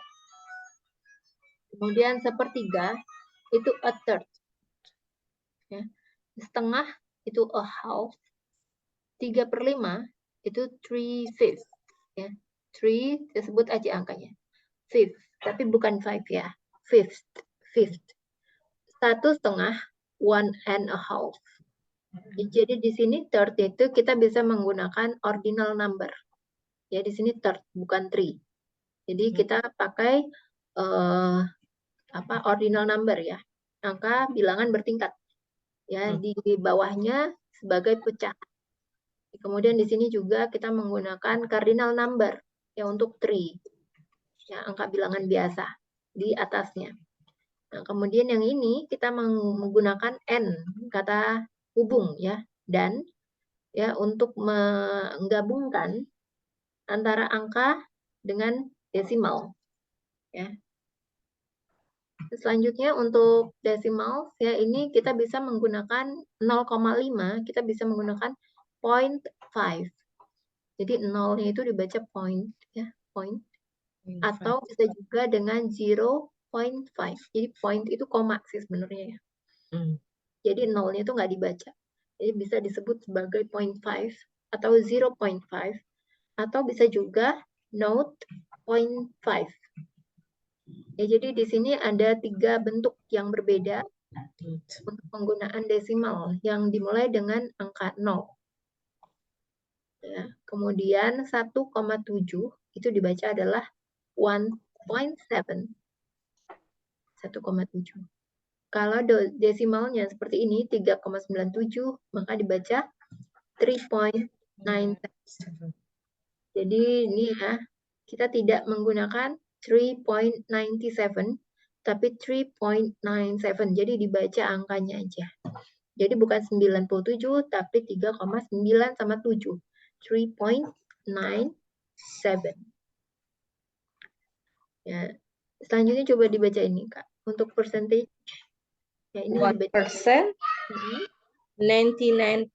Kemudian sepertiga itu a third. Ya. Setengah itu a half. 3/5 itu 3/5. Ya. 3 disebut aja angkanya. 5, tapi bukan 5 ya. Fifth. 1/2 1.5. Jadi di sini third itu kita bisa menggunakan ordinal number. Ya, di sini third bukan 3. Jadi kita pakai ordinal number ya. Angka bilangan bertingkat. Ya, di bawahnya sebagai pecahan. Kemudian di sini juga kita menggunakan cardinal number ya untuk 3. Ya, angka bilangan biasa di atasnya. Nah, kemudian yang ini kita menggunakan n, kata hubung ya, dan ya untuk menggabungkan antara angka dengan desimal ya. Selanjutnya untuk desimal ya, ini kita bisa menggunakan 0,5, kita bisa menggunakan 0.5. Jadi 0-nya itu dibaca point ya, point. Atau bisa juga dengan 0.5. Jadi point itu koma sih sebenarnya ya. Jadi 0-nya itu nggak dibaca. Jadi bisa disebut sebagai 0.5 atau 0.5 atau bisa juga note 0.5. Ya, jadi di sini ada 3 bentuk yang berbeda untuk penggunaan desimal yang dimulai dengan angka 0. Ya, kemudian 1,7 itu dibaca adalah 1.7. 1,7. Kalau desimalnya seperti ini 3,97 maka dibaca 3.97. Jadi ini ya, kita tidak menggunakan 3.97 tapi 3.97. Jadi dibaca angkanya aja. Jadi bukan 97 tapi 3,9 sama 7. 3.97. Ya. Selanjutnya coba dibaca ini, Kak. Untuk percentage. Ya, ini 1%, 99%,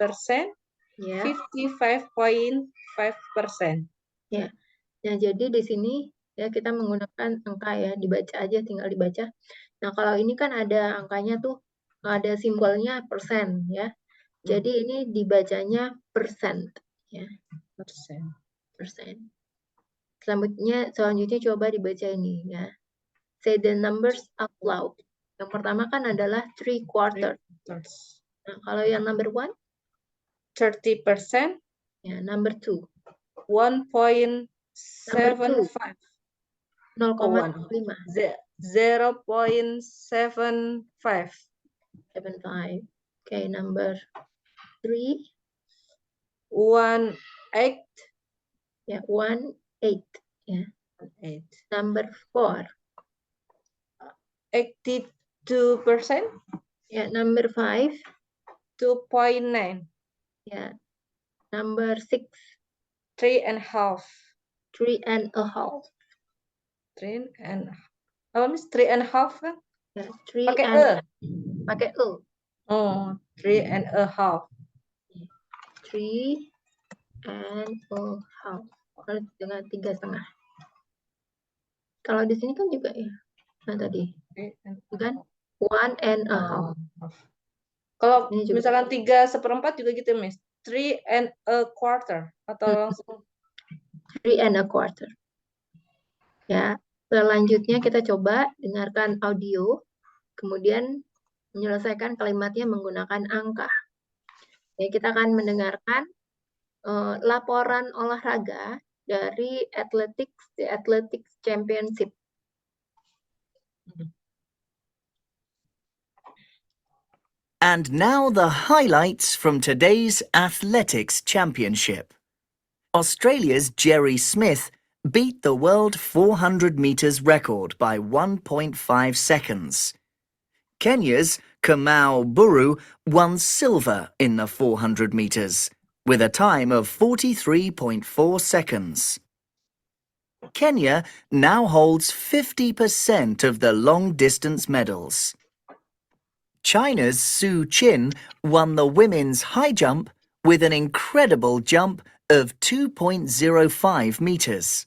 ya. 55.5%. Ya. Nah, jadi di sini ya kita menggunakan angka ya, dibaca aja, tinggal dibaca. Nah, kalau ini kan ada angkanya tuh, ada simbolnya persen ya. Jadi ini dibacanya persen ya. Persen. Selanjutnya coba dibaca ini ya. Say the numbers out loud. Yang pertama kan adalah 3/4. Nah, kalau yang number 1? 30%. Ya, number 2. 1.75. 0,5. 0.75. 75. Okay, number 3. 1.8. Ya, 1.8. Ya. 8. Number 4. 82%. Ya, number 5. 2.9. Ya. Number 6. 3.5. 3.5. 3.5. Apa Miss? 3.5 kan? Ya, Pakai pakai E. Oh, 3.5. 3.5. Kalau dengan 3,5. Kalau di sini kan juga ya. Nah tadi. Kan 1.5. Kalau Ini juga. misalkan 3/4 juga gitu, Miss. 3.25 atau langsung 3.25. Ya. Selanjutnya kita coba dengarkan audio, kemudian menyelesaikan kalimatnya menggunakan angka. Ya, kita akan mendengarkan laporan olahraga dari The Athletics Championship. And now the highlights from today's Athletics Championship. Australia's Jerry Smith beat the world 400 metres record by 1.5 seconds. Kenya's Kamau Buru won silver in the 400 metres, with a time of 43.4 seconds. Kenya now holds 50% of the long-distance medals. China's Su Qin won the women's high jump with an incredible jump of 2.05 metres.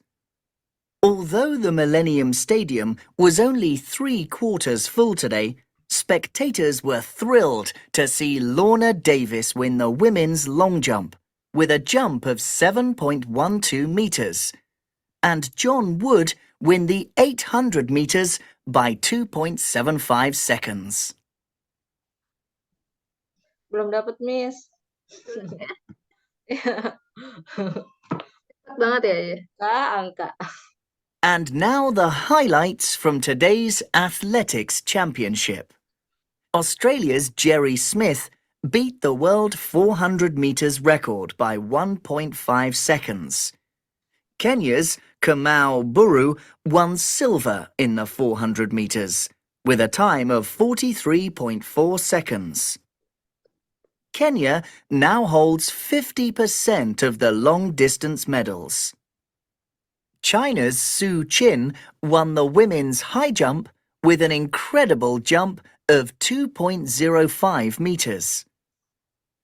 Although the Millennium Stadium was only 3/4 full today, spectators were thrilled to see Lorna Davis win the women's long jump with a jump of 7.12 metres, and John Wood win the 800 metres by 2.75 seconds. Belum dapat, Miss. Ya. Cepet banget ya. Angka. And now the highlights from today's Athletics Championship. Australia's Jerry Smith beat the world 400 metres record by 1.5 seconds. Kenya's Kamau Buru won silver in the 400 metres with a time of 43.4 seconds. Kenya now holds 50% of the long-distance medals. China's Su Qin won the women's high jump with an incredible jump of 2.05 metres.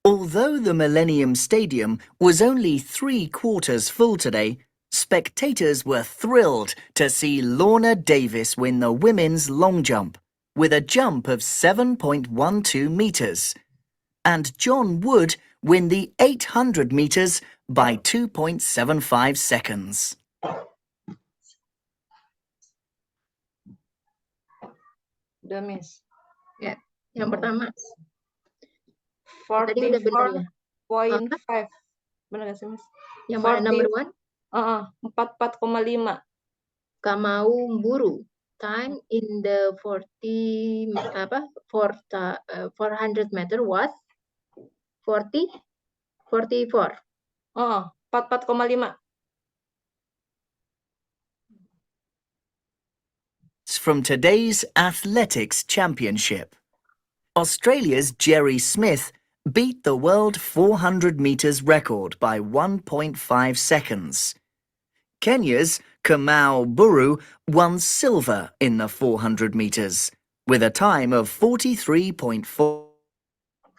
Although the Millennium Stadium was only 3/4 full today, spectators were thrilled to see Lorna Davis win the women's long jump with a jump of 7.12 metres, and John Wood win the 800 metres by 2.75 seconds. Udah, Miss. Ya, yang pertama. Tadi udah benar ya? 44.5. Benar nggak sih, Miss? Yang mana number 1? 44,5. Kamau Buru. Time in the 400 meter was 44. 44,5. From today's Athletics Championship. Australia's Jerry Smith beat the world 400 metres record by 1.5 seconds. Kenya's Kamau Buru won silver in the 400 metres with a time of 43.4.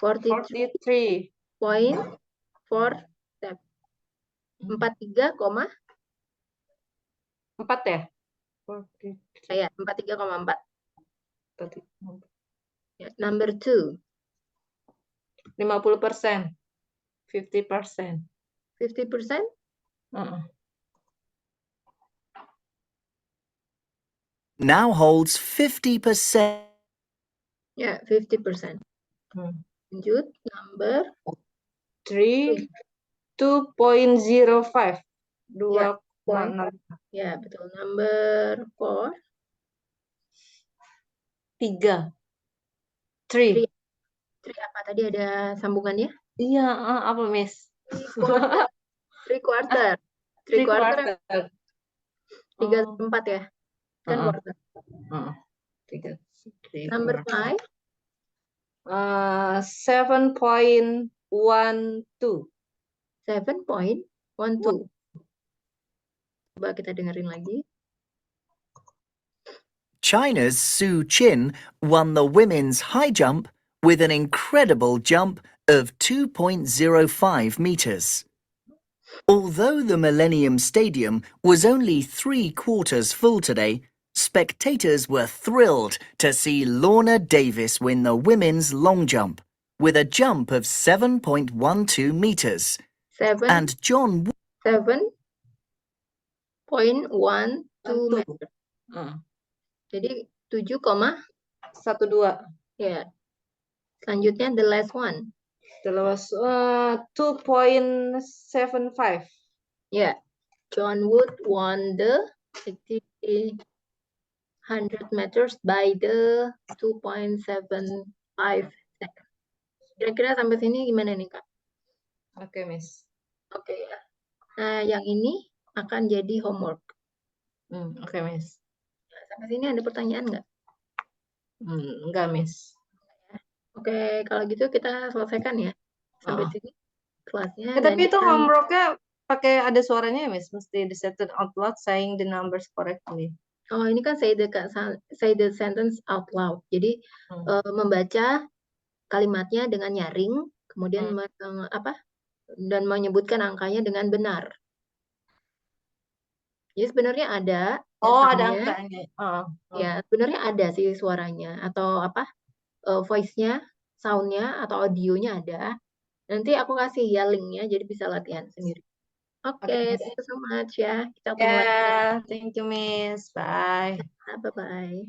43.4 43,4 ya? ya, 43,4. Ya, number 2. 50%. 50%. 50%? Now holds 50%. Ya, 50%. Lanjut, number 3. 2.05. 2,05. Ya, betul. Number 4. 3. 3 apa tadi, ada sambungannya? Iya, apa, Miss? 3/4. 3/4 3/4 ya? Kan quarter. 3. Number 5. 7.12. 7.12. Coba kita dengerin lagi. China's Su Qin won the women's high jump with an incredible jump of 2.05 metres. Although the Millennium Stadium was only 3/4 full today, spectators were thrilled to see Lorna Davis win the women's long jump with a jump of 7.12 metres. And John 7.12 meter. Jadi 7,12. Ya. Selanjutnya the last one. The last 2.75. Ya. John Wood won the 100 meters by the 2.75 seconds. Kira-kira sampai sini gimana nih, Kak? Oke, Miss. Oke ya. Nah, yang ini akan jadi homework. Oke, Miss. Sampai sini ada pertanyaan nggak? Enggak, Miss. Oke, kalau gitu kita selesaikan ya. Sampai sini kelasnya. Tapi itu homeworknya pakai ada suaranya ya, Miss? Mesti disetin out loud saying the numbers correctly. Oh, ini kan say the sentence out loud. Jadi membaca kalimatnya dengan nyaring, kemudian dan menyebutkan angkanya dengan benar. Jadi sebenarnya ada. Ada angkanya. Ya, sebenarnya ada sih suaranya atau voice-nya, sound-nya atau audionya ada. Nanti aku kasih ya link-nya, jadi bisa latihan sendiri. Oke, thank you so much ya. Kita ketemu lagi. Thank you, Miss. Bye. Bye-bye.